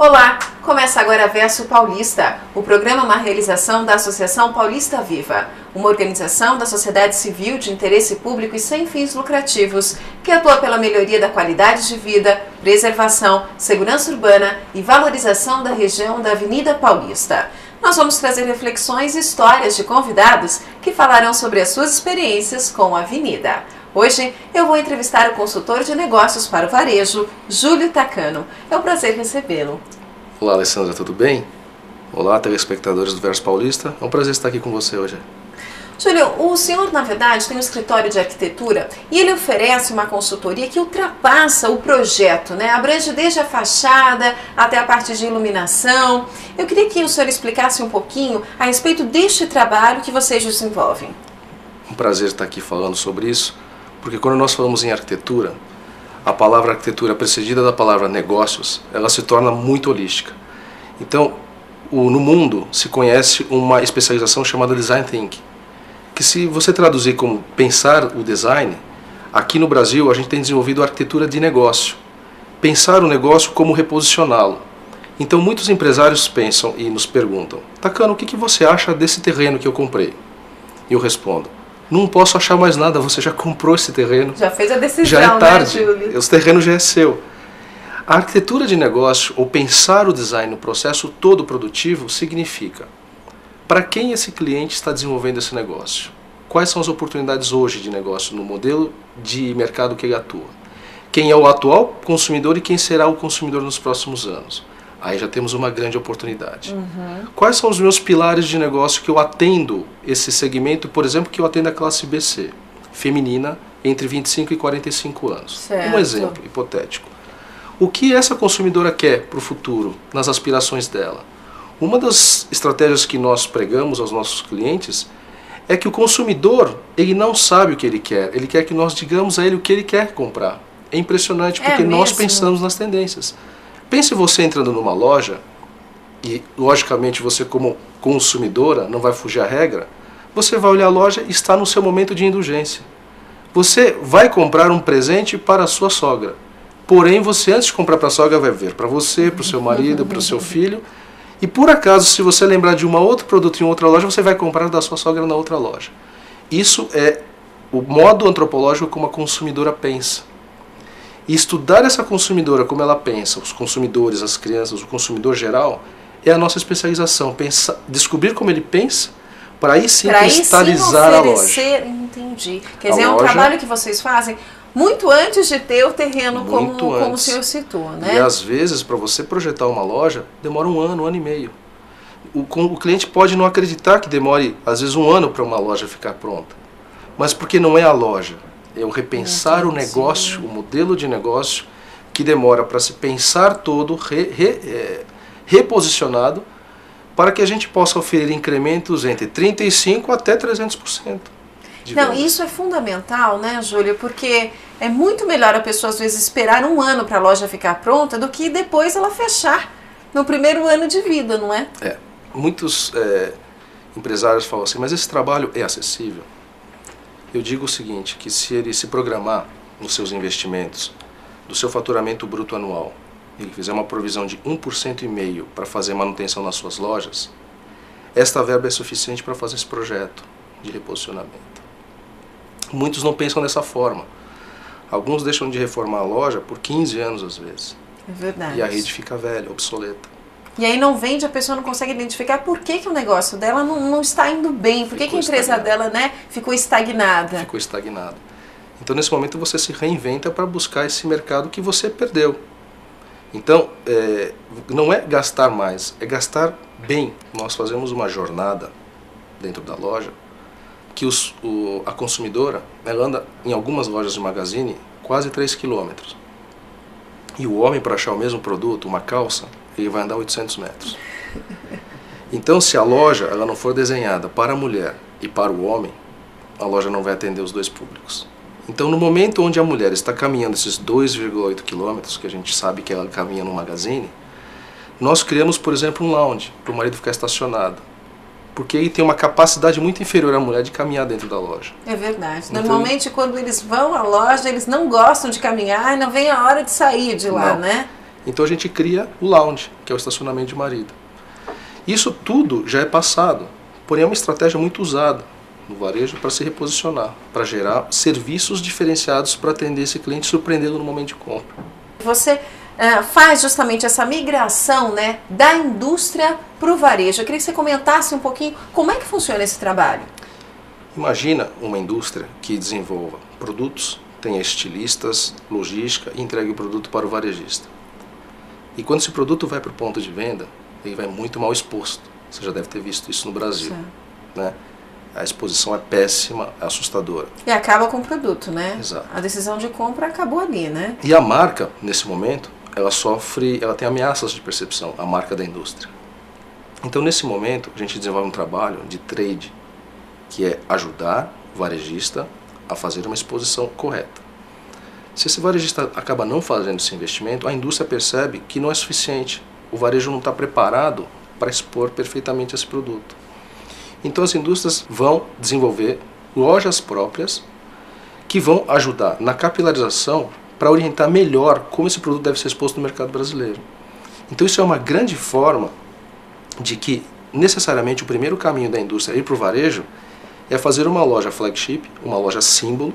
Olá, começa agora Verso Paulista, o programa é uma realização da Associação Paulista Viva, uma organização da sociedade civil de interesse público e sem fins lucrativos, que atua pela melhoria da qualidade de vida, preservação, segurança urbana e valorização da região da Avenida Paulista. Nós vamos trazer reflexões e histórias de convidados que falarão sobre as suas experiências com a avenida. Hoje eu vou entrevistar o consultor de negócios para o varejo, Júlio Tacano. É um prazer recebê-lo. Olá, Alessandra, tudo bem? Olá, telespectadores do Verso Paulista. É um prazer estar aqui com você hoje. Júlio, o senhor, na verdade, tem um escritório de arquitetura e ele oferece uma consultoria que ultrapassa o projeto, né? Abrange desde a fachada até a parte de iluminação. Eu queria que o senhor explicasse um pouquinho a respeito deste trabalho que vocês desenvolvem. Um prazer estar aqui falando sobre isso, porque quando nós falamos em arquitetura, a palavra arquitetura precedida da palavra negócios, ela se torna muito holística. Então, no mundo se conhece uma especialização chamada Design Thinking, que se você traduzir como pensar o design, aqui no Brasil a gente tem desenvolvido a arquitetura de negócio. Pensar o negócio como reposicioná-lo. Então muitos empresários pensam e nos perguntam: Tacano, o que você acha desse terreno que eu comprei? E eu respondo: não posso achar mais nada, você já comprou esse terreno. Já fez a decisão, já é tarde, né, Júlio? Esse terreno já é seu. A arquitetura de negócio, ou pensar o design no processo todo produtivo, significa: para quem esse cliente está desenvolvendo esse negócio? Quais são as oportunidades hoje de negócio no modelo de mercado que ele atua? Quem é o atual consumidor e quem será o consumidor nos próximos anos? Aí já temos uma grande oportunidade. Quais são os meus pilares de negócio que eu atendo esse segmento, por exemplo, que eu atendo a classe BC, feminina, entre 25 e 45 anos? Certo. Um exemplo hipotético. O que essa consumidora quer para o futuro, nas aspirações dela? Uma das estratégias que nós pregamos aos nossos clientes é que o consumidor, ele não sabe o que ele quer que nós digamos a ele o que ele quer comprar. É impressionante, porque nós pensamos nas tendências. Pense você entrando numa loja, e logicamente você como consumidora não vai fugir à regra, você vai olhar a loja e está no seu momento de indulgência. Você vai comprar um presente para a sua sogra, porém você antes de comprar para a sogra vai ver para você, para o seu marido, para o seu filho, e por acaso se você lembrar de um outro produto em outra loja, você vai comprar da sua sogra na outra loja. Isso é o modo antropológico como a consumidora pensa. E estudar essa consumidora, como ela pensa, os consumidores, as crianças, o consumidor geral, é a nossa especialização. Descobrir como ele pensa, para aí sim cristalizar a loja. Entendi. Quer dizer, é um trabalho que vocês fazem muito antes de ter o terreno, como o senhor citou, né? E às vezes, para você projetar uma loja, demora um ano e meio. O cliente pode não acreditar que demore, às vezes, um ano para uma loja ficar pronta. Mas porque não é a loja. É o repensar o negócio, o modelo de negócio, que demora para se pensar todo, reposicionado, para que a gente possa oferecer incrementos entre 35% até 300%. Não, isso é fundamental, né, Júlio? Porque é muito melhor a pessoa, às vezes, esperar um ano para a loja ficar pronta do que depois ela fechar no primeiro ano de vida, não é? Muitos empresários falam assim, mas esse trabalho é acessível? Eu digo o seguinte, que se ele se programar nos seus investimentos, do seu faturamento bruto anual, ele fizer uma provisão de 1,5% para fazer manutenção nas suas lojas, esta verba é suficiente para fazer esse projeto de reposicionamento. Muitos não pensam dessa forma. Alguns deixam de reformar a loja por 15 anos às vezes. É verdade. E a rede fica velha, obsoleta. E aí não vende, a pessoa não consegue identificar por que o negócio dela não está indo bem, por que a empresa dela, né, ficou estagnada. Ficou estagnada. Então nesse momento você se reinventa para buscar esse mercado que você perdeu. Então não é gastar mais, é gastar bem. Nós fazemos uma jornada dentro da loja que a consumidora, ela anda em algumas lojas de Magazine quase 3 km. E o homem, para achar o mesmo produto, uma calça, ele vai andar 800 metros. Então, se a loja ela não for desenhada para a mulher e para o homem, a loja não vai atender os dois públicos. Então, no momento onde a mulher está caminhando esses 2,8 quilômetros, que a gente sabe que ela caminha no Magazine, nós criamos, por exemplo, um lounge para o marido ficar estacionado. Porque ele tem uma capacidade muito inferior à mulher de caminhar dentro da loja. É verdade. Então, normalmente, quando eles vão à loja, eles não gostam de caminhar e não vem a hora de sair de lá, né? Então a gente cria o lounge, que é o estacionamento de marido. Isso tudo já é passado, porém é uma estratégia muito usada no varejo para se reposicionar, para gerar serviços diferenciados para atender esse cliente e surpreendê-lo no momento de compra. Você faz justamente essa migração, né, da indústria para o varejo. Eu queria que você comentasse um pouquinho como é que funciona esse trabalho. Imagina uma indústria que desenvolva produtos, tenha estilistas, logística e entregue o produto para o varejista. E quando esse produto vai para o ponto de venda, ele vai muito mal exposto. Você já deve ter visto isso no Brasil, né? A exposição é péssima, é assustadora. E acaba com o produto, né? Exato. A decisão de compra acabou ali, né? E a marca, nesse momento, ela tem ameaças de percepção, a marca da indústria. Então, nesse momento, a gente desenvolve um trabalho de trade, que é ajudar o varejista a fazer uma exposição correta. Se esse varejista acaba não fazendo esse investimento, a indústria percebe que não é suficiente. O varejo não está preparado para expor perfeitamente esse produto. Então as indústrias vão desenvolver lojas próprias que vão ajudar na capilarização para orientar melhor como esse produto deve ser exposto no mercado brasileiro. Então isso é uma grande forma de que necessariamente o primeiro caminho da indústria ir para o varejo é fazer uma loja flagship, uma loja símbolo,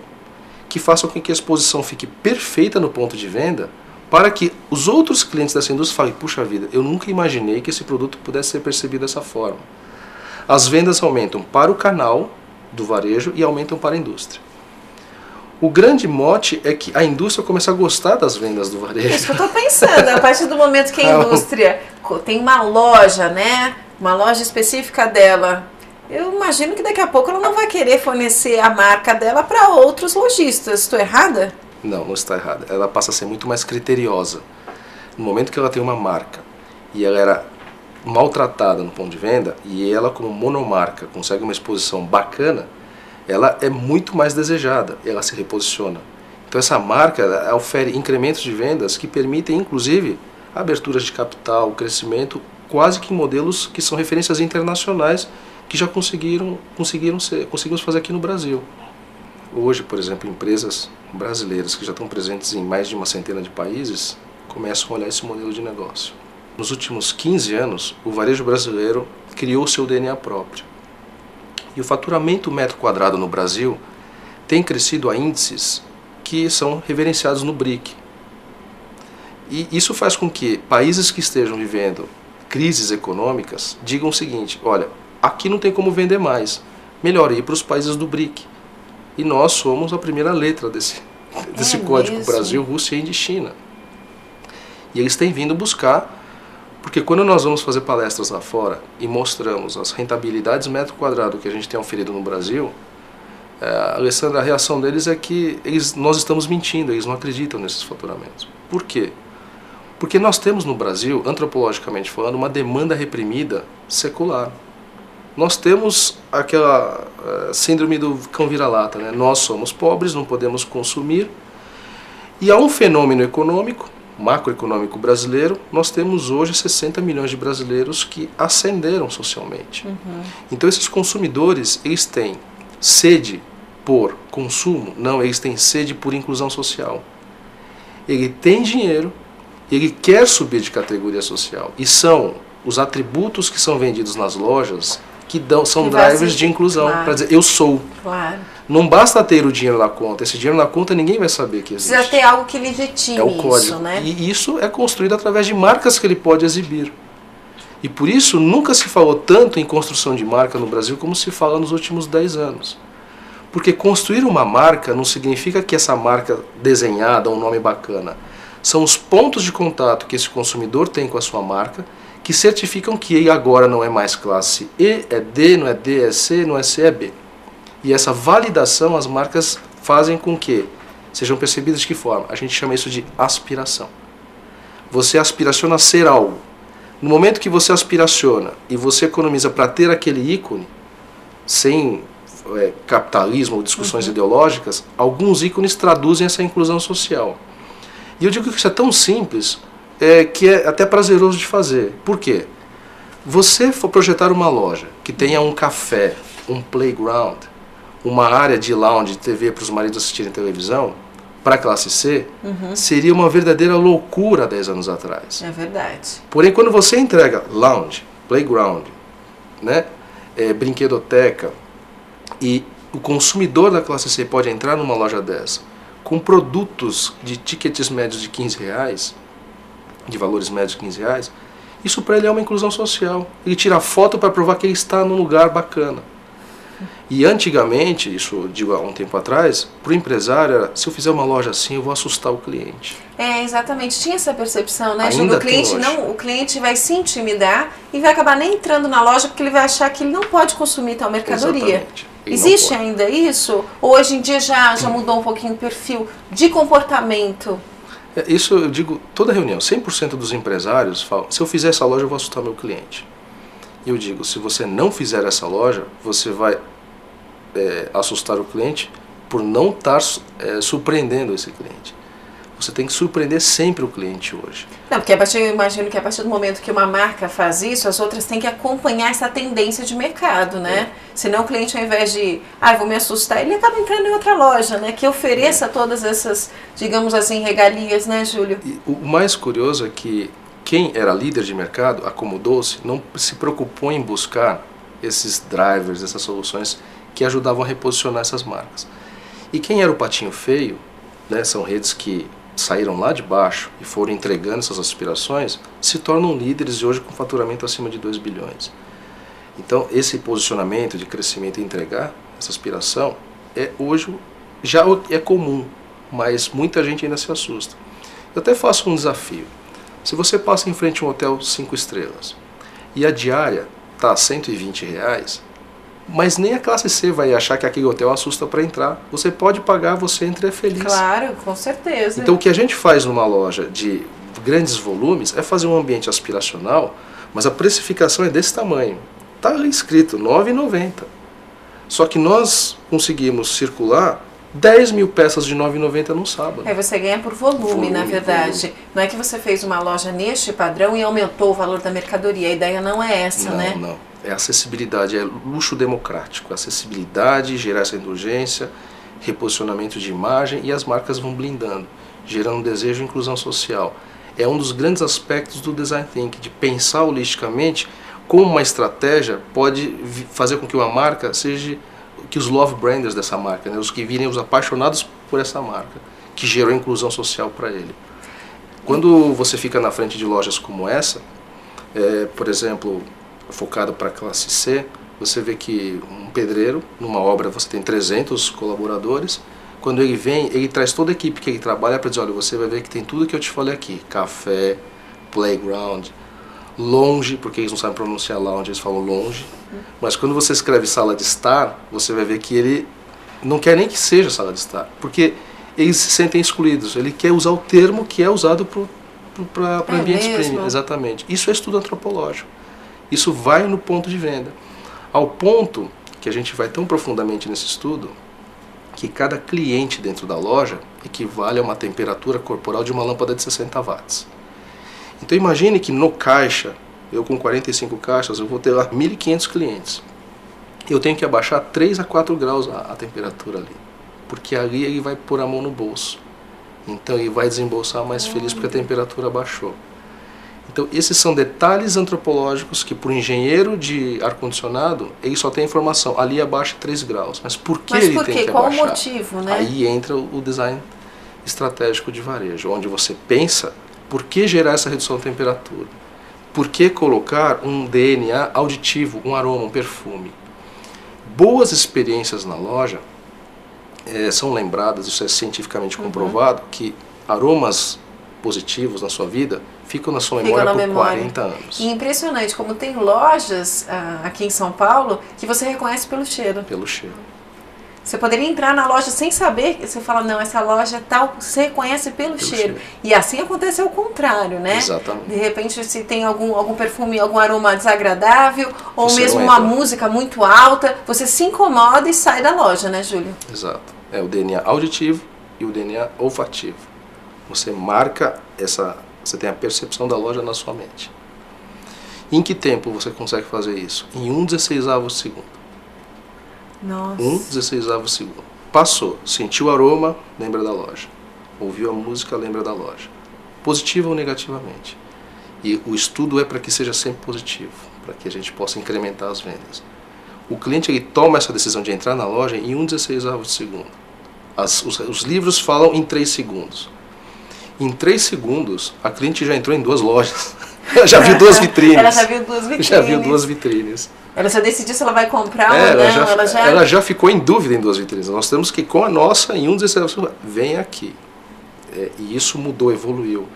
que faça com que a exposição fique perfeita no ponto de venda, para que os outros clientes dessa indústria falem, puxa vida, eu nunca imaginei que esse produto pudesse ser percebido dessa forma. As vendas aumentam para o canal do varejo e aumentam para a indústria. O grande mote é que a indústria começa a gostar das vendas do varejo. É isso que eu estou pensando, a partir do momento que a indústria tem uma loja, né, uma loja específica dela, eu imagino que daqui a pouco ela não vai querer fornecer a marca dela para outros lojistas. Estou errada? Não, não está errada. Ela passa a ser muito mais criteriosa. No momento que ela tem uma marca e ela era maltratada no ponto de venda, e ela como monomarca consegue uma exposição bacana, ela é muito mais desejada, ela se reposiciona. Então essa marca ela oferece incrementos de vendas que permitem inclusive aberturas de capital, crescimento, quase que em modelos que são referências internacionais que já conseguimos fazer aqui no Brasil. Hoje, por exemplo, empresas brasileiras que já estão presentes em mais de uma centena de países começam a olhar esse modelo de negócio. Nos últimos 15 anos, o varejo brasileiro criou seu DNA próprio. E o faturamento metro quadrado no Brasil tem crescido a índices que são reverenciados no BRIC. E isso faz com que países que estejam vivendo crises econômicas digam o seguinte, olha, aqui não tem como vender mais, melhor ir para os países do BRIC. E nós somos a primeira letra desse código, Brasil, Rússia, Índia e China. E eles têm vindo buscar, porque quando nós vamos fazer palestras lá fora e mostramos as rentabilidades metro quadrado que a gente tem oferido no Brasil, Alessandra, a reação deles é que nós estamos mentindo, eles não acreditam nesses faturamentos. Por quê? Porque nós temos no Brasil, antropologicamente falando, uma demanda reprimida secular. Nós temos aquela síndrome do cão vira-lata, né? Nós somos pobres, não podemos consumir. E há um fenômeno econômico, macroeconômico brasileiro, nós temos hoje 60 milhões de brasileiros que ascenderam socialmente. Então esses consumidores, eles têm sede por consumo? Não, eles têm sede por inclusão social. Ele tem dinheiro, ele quer subir de categoria social. E são os atributos que são vendidos nas lojas que são drivers de inclusão, para dizer, eu sou. Claro. Não basta ter o dinheiro na conta, esse dinheiro na conta ninguém vai saber que existe. Precisa ter algo que legitime o código. Isso, né? E isso é construído através de marcas que ele pode exibir. E por isso nunca se falou tanto em construção de marca no Brasil como se fala nos últimos 10 anos. Porque construir uma marca não significa que essa marca desenhada, um nome bacana, são os pontos de contato que esse consumidor tem com a sua marca, que certificam que ele agora não é mais classe E, é D, não é D, é C, não é C, é B. E essa validação as marcas fazem com que sejam percebidas de que forma? A gente chama isso de aspiração. Você aspiraciona a ser algo. No momento que você aspiraciona e você economiza para ter aquele ícone, sem capitalismo ou discussões ideológicas, alguns ícones traduzem essa inclusão social. E eu digo que isso é tão simples que é até prazeroso de fazer. Por quê? Você for projetar uma loja que tenha um café, um playground, uma área de lounge de TV para os maridos assistirem televisão, para a classe C, seria uma verdadeira loucura há 10 anos atrás. É verdade. Porém, quando você entrega lounge, playground, né, brinquedoteca, e o consumidor da classe C pode entrar numa loja dessa com produtos de tickets médios de R$15, de valores médios de R$15, isso para ele é uma inclusão social. Ele tira foto para provar que ele está num lugar bacana. E antigamente, isso eu digo há um tempo atrás, para o empresário era, se eu fizer uma loja assim, eu vou assustar o cliente. Exatamente. Tinha essa percepção, né, Júlio? O cliente vai se intimidar e vai acabar nem entrando na loja porque ele vai achar que ele não pode consumir tal mercadoria. Exatamente. Existe ainda isso? Ou hoje em dia já mudou um pouquinho o perfil de comportamento? Isso eu digo, toda reunião, 100% dos empresários falam, se eu fizer essa loja eu vou assustar meu cliente. E eu digo, se você não fizer essa loja, você vai assustar o cliente por não estar surpreendendo esse cliente. Você tem que surpreender sempre o cliente hoje. Não, porque eu imagino que a partir do momento que uma marca faz isso, as outras têm que acompanhar essa tendência de mercado, né? Senão o cliente, ao invés de, vou me assustar, ele acaba entrando em outra loja, né? Que ofereça todas essas, digamos assim, regalias, né, Júlio? E o mais curioso é que quem era líder de mercado, acomodou-se, não se preocupou em buscar esses drivers, essas soluções que ajudavam a reposicionar essas marcas. E quem era o patinho feio, né, são redes que saíram lá de baixo e foram entregando essas aspirações, se tornam líderes de hoje com faturamento acima de 2 bilhões. Então, esse posicionamento de crescimento e entregar essa aspiração, hoje já é comum, mas muita gente ainda se assusta. Eu até faço um desafio. Se você passa em frente a um hotel 5 estrelas e a diária está a R$120, mas nem a classe C vai achar que aquele hotel assusta para entrar. Você pode pagar, você entra e é feliz. Claro, com certeza. Então o que a gente faz numa loja de grandes volumes é fazer um ambiente aspiracional, mas a precificação é desse tamanho. Está ali escrito, R$9,90. Só que nós conseguimos circular 10 mil peças de R$9,90 no sábado. Você ganha por volume, na verdade. Volume. Não é que você fez uma loja neste padrão e aumentou o valor da mercadoria. A ideia não é essa, né? Não. É acessibilidade, é luxo democrático. Acessibilidade, gerar essa indulgência, reposicionamento de imagem e as marcas vão blindando, gerando desejo e inclusão social. É um dos grandes aspectos do design thinking, de pensar holisticamente como uma estratégia pode fazer com que uma marca seja, que os love branders dessa marca, né, os que virem os apaixonados por essa marca, que gerou inclusão social para ele. Quando você fica na frente de lojas como essa, por exemplo, focado para a classe C, você vê que um pedreiro, numa obra você tem 300 colaboradores, quando ele vem, ele traz toda a equipe que ele trabalha para dizer, olha, você vai ver que tem tudo que eu te falei aqui, café, playground, lounge, porque eles não sabem pronunciar lounge, eles falam longe, mas quando você escreve sala de estar, você vai ver que ele não quer nem que seja sala de estar, porque eles se sentem excluídos, ele quer usar o termo que é usado para ambientes premium, exatamente. Isso é estudo antropológico. Isso vai no ponto de venda, ao ponto que a gente vai tão profundamente nesse estudo que cada cliente dentro da loja equivale a uma temperatura corporal de uma lâmpada de 60 watts. Então imagine que no caixa, eu com 45 caixas, eu vou ter lá 1.500 clientes. Eu tenho que abaixar 3 a 4 graus a temperatura ali, porque ali ele vai pôr a mão no bolso. Então ele vai desembolsar mais feliz porque a temperatura baixou. Então, esses são detalhes antropológicos que, para o engenheiro de ar-condicionado, ele só tem informação, ali abaixo 3 graus. Mas por que ele tem que abaixar? Qual o motivo, né? Aí entra o design estratégico de varejo, onde você pensa por que gerar essa redução de temperatura? Por que colocar um DNA auditivo, um aroma, um perfume? Boas experiências na loja são lembradas, isso é cientificamente comprovado, que aromas positivos na sua vida ficam na sua memória por 40 anos. E impressionante como tem lojas aqui em São Paulo que você reconhece pelo cheiro. Pelo cheiro. Você poderia entrar na loja sem saber, você fala, não, essa loja é tal, você reconhece pelo cheiro. E assim acontece ao contrário, né? Exatamente. De repente, se tem algum perfume, algum aroma desagradável, ou você mesmo uma música muito alta, você se incomoda e sai da loja, né, Júlio? Exato. É o DNA auditivo e o DNA olfativo. Você marca você tem a percepção da loja na sua mente. Em que tempo você consegue fazer isso? Em 1/16º segundo. Nossa. 1/16º segundo. Passou, sentiu o aroma, lembra da loja. ouviu a música, lembra da loja. Positiva ou negativamente. E o estudo é para que seja sempre positivo, para que a gente possa incrementar as vendas. O cliente ele toma essa decisão de entrar na loja em 1/16 de segundo. Os livros falam em 3 segundos. Em 3 segundos, a cliente já entrou em 2 lojas. Ela já viu 2 vitrines. Ela já viu 2 vitrines. Já viu 2 vitrines. Ela já decidiu se ela vai comprar ou não. Ela já ficou em dúvida em 2 vitrines. Nós temos que, com a nossa, em 1/16, vem aqui. E isso mudou, evoluiu.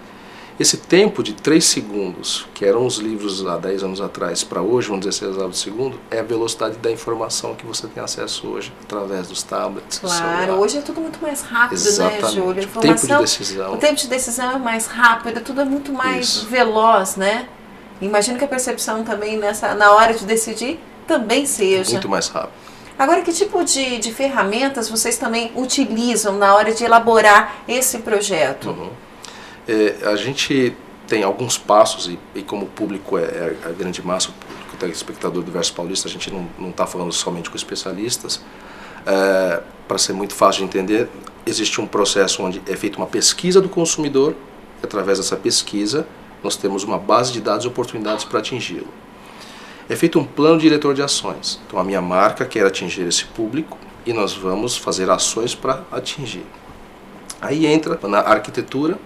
Esse tempo de 3 segundos, que eram os livros há 10 anos atrás, para hoje, 1/16 de segundo, é a velocidade da informação que você tem acesso hoje, através dos tablets, do celular. Claro, hoje é tudo muito mais rápido, exatamente, né, Júlio? O tempo de decisão. O tempo de decisão é mais rápido, tudo é muito mais veloz, né? Imagino que a percepção também na hora de decidir também seja. Muito mais rápido. Agora, que tipo de ferramentas vocês também utilizam na hora de elaborar esse projeto? A gente tem alguns passos, e como o público é a grande massa, o público telespectador do Verso Paulista, a gente não está falando somente com especialistas. Para ser muito fácil de entender, existe um processo onde é feita uma pesquisa do consumidor, e através dessa pesquisa nós temos uma base de dados e oportunidades para atingi-lo. É feito um plano diretor de ações. Então a minha marca quer atingir esse público e nós vamos fazer ações para atingir. Aí entra na arquitetura,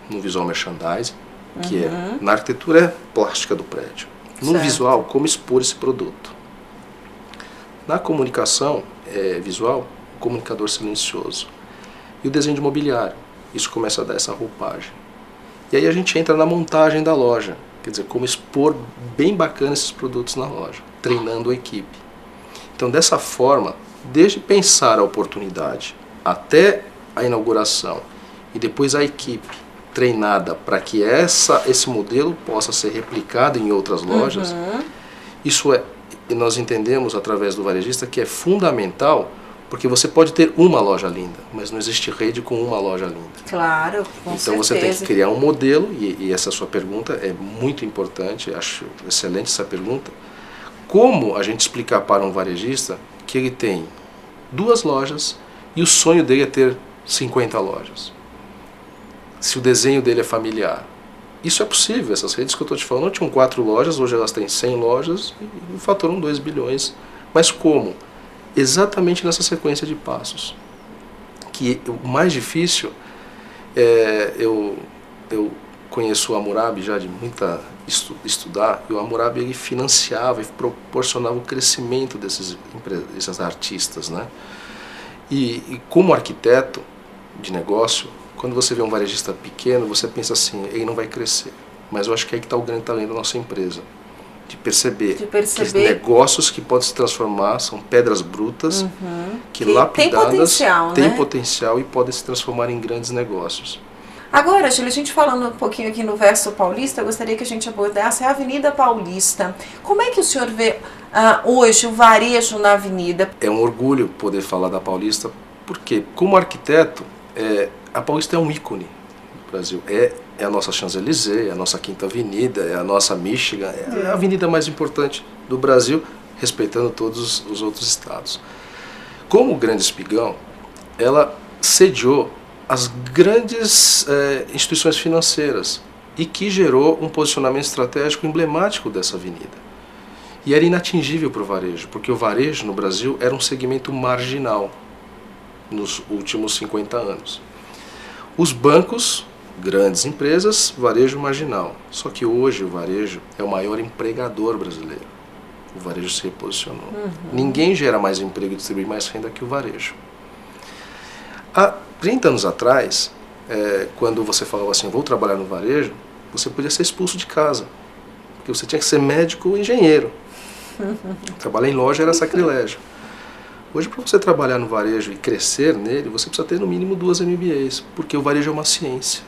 no visual merchandising, que na arquitetura é plástica do prédio. No visual, como expor esse produto. Na comunicação visual, o comunicador silencioso. E o desenho de mobiliário. Isso começa a dar essa roupagem. E aí a gente entra na montagem da loja. Quer dizer, como expor bem bacana esses produtos na loja, treinando a equipe. Então, dessa forma, desde pensar a oportunidade até a inauguração e depois a equipe treinada para que esse modelo possa ser replicado em outras lojas, isso nós entendemos através do varejista que é fundamental, porque você pode ter uma loja linda, mas não existe rede com uma loja linda. Claro, com então certeza. Você tem que criar um modelo, e essa sua pergunta é muito importante, acho excelente essa pergunta. Como a gente explicar para um varejista que ele tem 2 lojas e o sonho dele é ter 50 lojas? Se o desenho dele é familiar. Isso é possível, essas redes que eu estou te falando tinham 4 lojas, hoje elas têm 100 lojas e faturam 2 bilhões. Mas como? Exatamente nessa sequência de passos. Que o mais difícil eu conheço o Hammurabi já de muita estudar, e o Hammurabi ele financiava e proporcionava o crescimento desses artistas, né? E como arquiteto de negócio, quando você vê um varejista pequeno, você pensa assim, ele não vai crescer. Mas eu acho que é aí que está o grande talento da nossa empresa. De perceber que negócios que podem se transformar são pedras brutas, que lapidadas têm potencial e podem se transformar em grandes negócios. Agora, Júlio, a gente falando um pouquinho aqui no Verso Paulista, eu gostaria que a gente abordasse a Avenida Paulista. Como é que o senhor vê hoje o varejo na avenida? É um orgulho poder falar da Paulista, porque como arquiteto, a Paulista é um ícone do Brasil. É a nossa Champs-Élysées, é a nossa Quinta Avenida, é a nossa Michigan, é a avenida mais importante do Brasil, respeitando todos os outros estados. Como grande espigão, ela sediou as grandes instituições financeiras e que gerou um posicionamento estratégico emblemático dessa avenida. E era inatingível para o varejo, porque o varejo no Brasil era um segmento marginal nos últimos 50 anos. Os bancos, grandes empresas, varejo marginal. Só que hoje o varejo é o maior empregador brasileiro. O varejo se reposicionou. Ninguém gera mais emprego e distribui mais renda que o varejo. Há 30 anos atrás, quando você falava assim, vou trabalhar no varejo, você podia ser expulso de casa. Porque você tinha que ser médico ou engenheiro. Trabalhar em loja era sacrilégio. Hoje, para você trabalhar no varejo e crescer nele, você precisa ter no mínimo 2 MBAs, porque o varejo é uma ciência.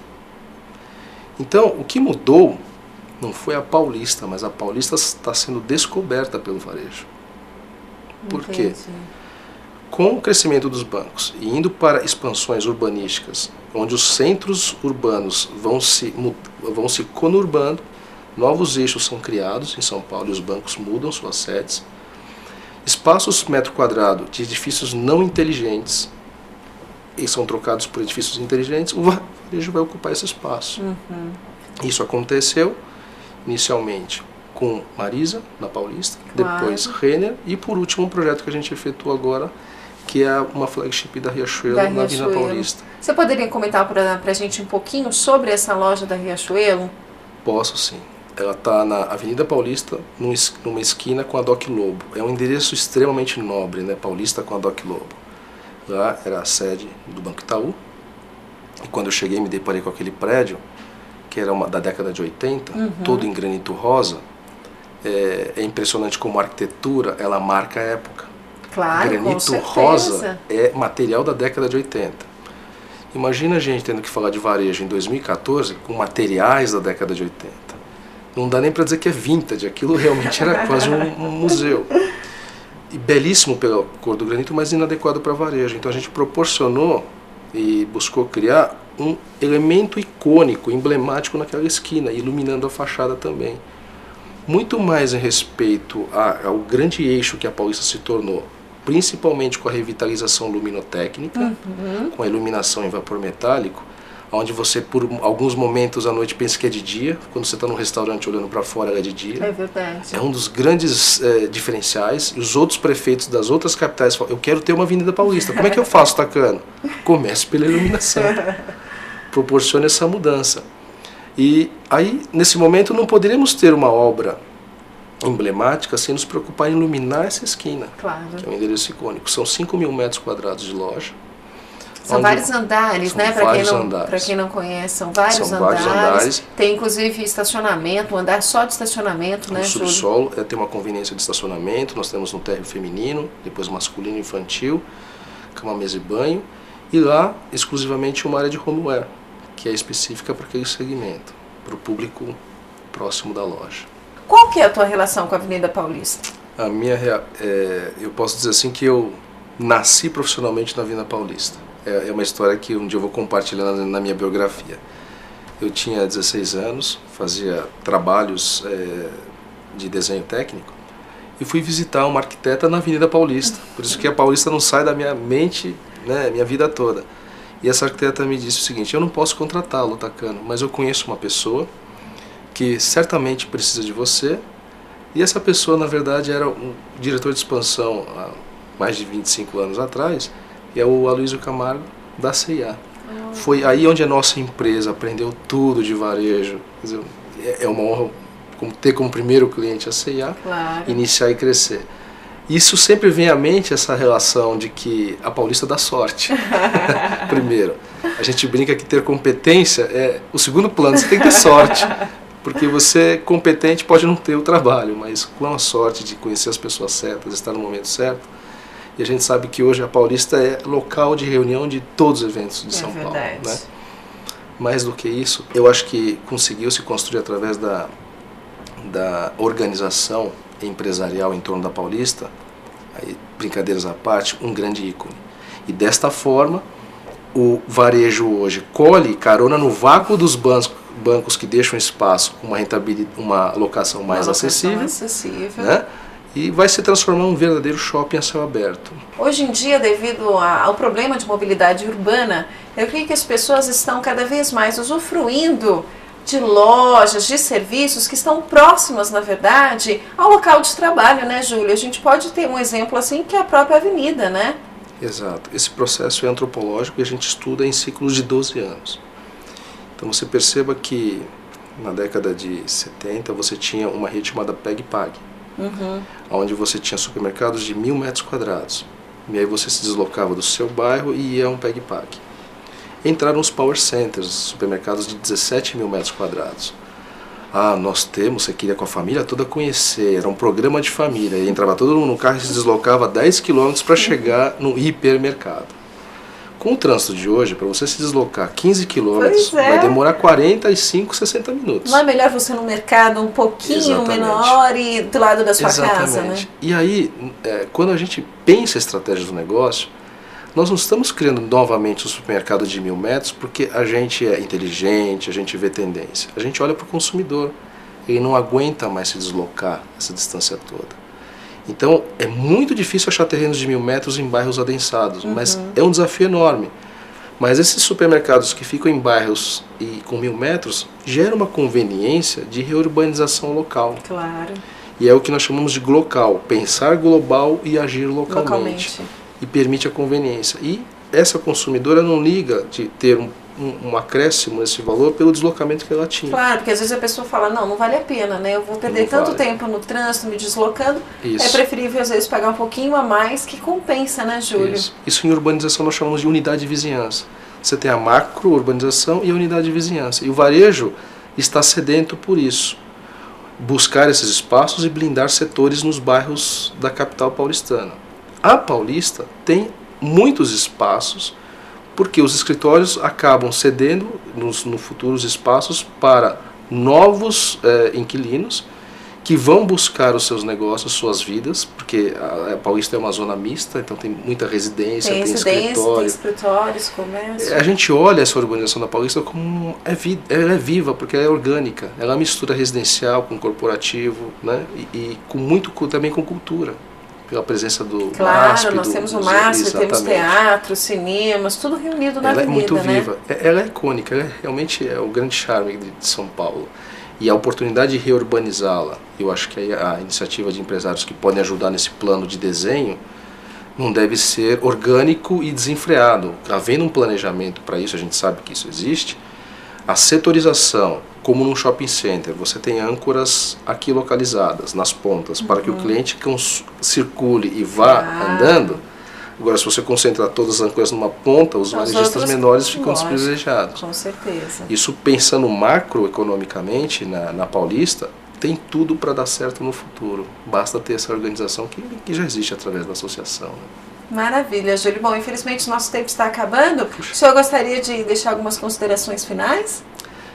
Então, o que mudou não foi a Paulista, mas a Paulista está sendo descoberta pelo varejo. Por quê? Com o crescimento dos bancos e indo para expansões urbanísticas, onde os centros urbanos vão se conurbando, novos eixos são criados em São Paulo e os bancos mudam suas sedes. Espaços metro quadrado de edifícios não inteligentes, e são trocados por edifícios inteligentes, o varejo vai ocupar esse espaço. Isso aconteceu inicialmente com Marisa, na Paulista, depois Renner e por último um projeto que a gente efetuou agora, que é uma flagship da Riachuelo na Avenida Paulista. Você poderia comentar para a gente um pouquinho sobre essa loja da Riachuelo? Posso sim. Ela está na Avenida Paulista, numa esquina com a Doc Lobo. É um endereço extremamente nobre, né? Paulista com a Doc Lobo. Lá era a sede do Banco Itaú. E quando eu cheguei me deparei com aquele prédio, que era da década de 80, todo em granito rosa. É impressionante como a arquitetura, ela marca a época. Claro, granito rosa é material da década de 80. Imagina a gente tendo que falar de varejo em 2014 com materiais da década de 80. Não dá nem para dizer que é vintage, aquilo realmente era quase um museu. E belíssimo pela cor do granito, mas inadequado para varejo. Então a gente proporcionou e buscou criar um elemento icônico, emblemático naquela esquina, iluminando a fachada também. Muito mais em respeito ao grande eixo que a Paulista se tornou, principalmente com a revitalização luminotécnica, com a iluminação em vapor metálico, onde você por alguns momentos à noite pensa que é de dia, quando você está num restaurante olhando para fora é de dia. É verdade. É um dos grandes diferenciais. E os outros prefeitos das outras capitais falam, eu quero ter uma Avenida Paulista. Como é que eu faço, Takano? Comece pela iluminação. Proporcione essa mudança. E aí, nesse momento, não poderíamos ter uma obra emblemática sem nos preocupar em iluminar essa esquina, que é um endereço icônico. São 5 mil metros quadrados de loja. São vários andares, né? Para quem não conhece, são vários andares. Tem inclusive estacionamento, um andar só de estacionamento, né, Júlio? No subsolo tem uma conveniência de estacionamento, nós temos no térreo feminino, depois masculino e infantil, cama, mesa e banho, e lá exclusivamente uma área de homeware, que é específica para aquele segmento, para o público próximo da loja. Qual que é a tua relação com a Avenida Paulista? A minha, eu posso dizer assim que eu nasci profissionalmente na Avenida Paulista. É uma história que um dia eu vou compartilhar na minha biografia. Eu tinha 16 anos, fazia trabalhos de desenho técnico e fui visitar uma arquiteta na Avenida Paulista. Por isso que a Paulista não sai da minha mente, né, minha vida toda. E essa arquiteta me disse o seguinte, eu não posso contratá-lo, Takano, mas eu conheço uma pessoa que certamente precisa de você. E essa pessoa, na verdade, era um diretor de expansão há mais de 25 anos atrás, e é o Aloysio Camargo, da C&A. Foi aí onde a nossa empresa aprendeu tudo de varejo. Quer dizer, é uma honra ter como primeiro cliente a C&A, iniciar e crescer. Isso sempre vem à mente, essa relação de que a Paulista dá sorte. Primeiro, a gente brinca que ter competência é o segundo plano, você tem que ter sorte. Porque você, competente, pode não ter o trabalho, mas com a sorte de conhecer as pessoas certas, estar no momento certo. E a gente sabe que hoje a Paulista é local de reunião de todos os eventos de São Paulo. Né? Mais do que isso, eu acho que conseguiu se construir através da organização empresarial em torno da Paulista, aí, brincadeiras à parte, um grande ícone. E desta forma, o varejo hoje colhe carona no vácuo dos bancos que deixam espaço com uma locação mais acessível, né? E vai se transformar em um verdadeiro shopping a céu aberto. Hoje em dia, devido ao problema de mobilidade urbana, eu creio que as pessoas estão cada vez mais usufruindo de lojas, de serviços que estão próximas, na verdade, ao local de trabalho, né, Júlia? A gente pode ter um exemplo assim que é a própria avenida, né? Exato. Esse processo é antropológico e a gente estuda em ciclos de 12 anos. Então você perceba que na década de 70 você tinha uma rede chamada PegPag, onde você tinha supermercados de 1.000 metros quadrados. E aí você se deslocava do seu bairro e ia a um PegPag. Entraram os Power Centers, supermercados de 17.000 metros quadrados. Ah, nós temos, você queria com a família toda conhecer, era um programa de família. E entrava todo mundo no carro e se deslocava 10 quilômetros para chegar no hipermercado. Com o trânsito de hoje, para você se deslocar 15 quilômetros, vai demorar 45, 60 minutos. Não é melhor você ir no mercado um pouquinho menor e do lado da sua casa, né? E aí, quando a gente pensa a estratégia do negócio, nós não estamos criando novamente um supermercado de 1.000 metros porque a gente é inteligente, a gente vê tendência. A gente olha para o consumidor, ele não aguenta mais se deslocar essa distância toda. Então, é muito difícil achar terrenos de 1.000 metros em bairros adensados, mas é um desafio enorme. Mas esses supermercados que ficam em bairros e com 1000 metros, gera uma conveniência de reurbanização local. Claro. E é o que nós chamamos de glocal, pensar global e agir localmente. E permite a conveniência. E essa consumidora não liga de ter um acréscimo nesse valor pelo deslocamento que ela tinha. Claro, porque às vezes a pessoa fala, não vai a pena, né? Eu vou perder tanto tempo no trânsito, me deslocando. Isso. É preferível, às vezes, pagar um pouquinho a mais, que compensa, né, Júlio? Isso em urbanização nós chamamos de unidade de vizinhança. Você tem a macro-urbanização e a unidade de vizinhança. E o varejo está sedento por isso. Buscar esses espaços e blindar setores nos bairros da capital paulistana. A Paulista tem muitos espaços, porque os escritórios acabam cedendo nos futuros espaços para novos inquilinos que vão buscar os seus negócios, suas vidas, porque a Paulista é uma zona mista, então tem muita residência, tem escritórios, comércio. A gente olha essa urbanização da Paulista como ela é viva, porque ela é orgânica, ela mistura residencial com corporativo, né? e também com cultura. Pela presença do MASP. Nós temos o MASP, temos teatro, cinemas, tudo reunido na avenida, Ela é muito viva, ela é icônica, ela realmente é o grande charme de São Paulo. E a oportunidade de reurbanizá-la, eu acho que a iniciativa de empresários que podem ajudar nesse plano de desenho, não deve ser orgânico e desenfreado. Havendo um planejamento para isso, a gente sabe que isso existe, a setorização, como num shopping center, você tem âncoras aqui localizadas, nas pontas, para que o cliente circule e vá andando. Agora, se você concentrar todas as âncoras numa ponta, os varejistas menores ficam desprivilegiados. Com certeza. Isso pensando macroeconomicamente na Paulista, tem tudo para dar certo no futuro. Basta ter essa organização que já existe através da associação. Né? Maravilha, Júlio. Bom, infelizmente nosso tempo está acabando. O senhor gostaria de deixar algumas considerações finais?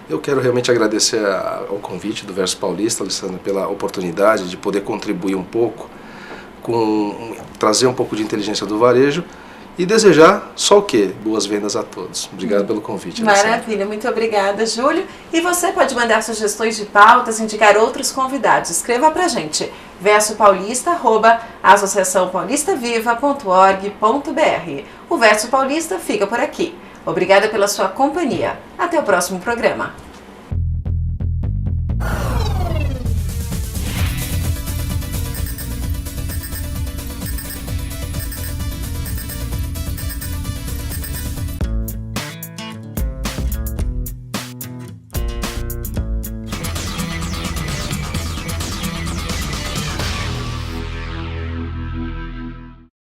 Eu quero realmente agradecer ao convite do Verso Paulista, Alessandra, pela oportunidade de poder contribuir um pouco, trazer um pouco de inteligência do varejo e desejar só o quê? Boas vendas a todos. Obrigado pelo convite, Alessandra. Maravilha, muito obrigada, Júlio. E você pode mandar sugestões de pautas, indicar outros convidados. Escreva pra gente, versopaulista@associaçãopaulistaviva.org.br. O Verso Paulista fica por aqui. Obrigada pela sua companhia. Até o próximo programa.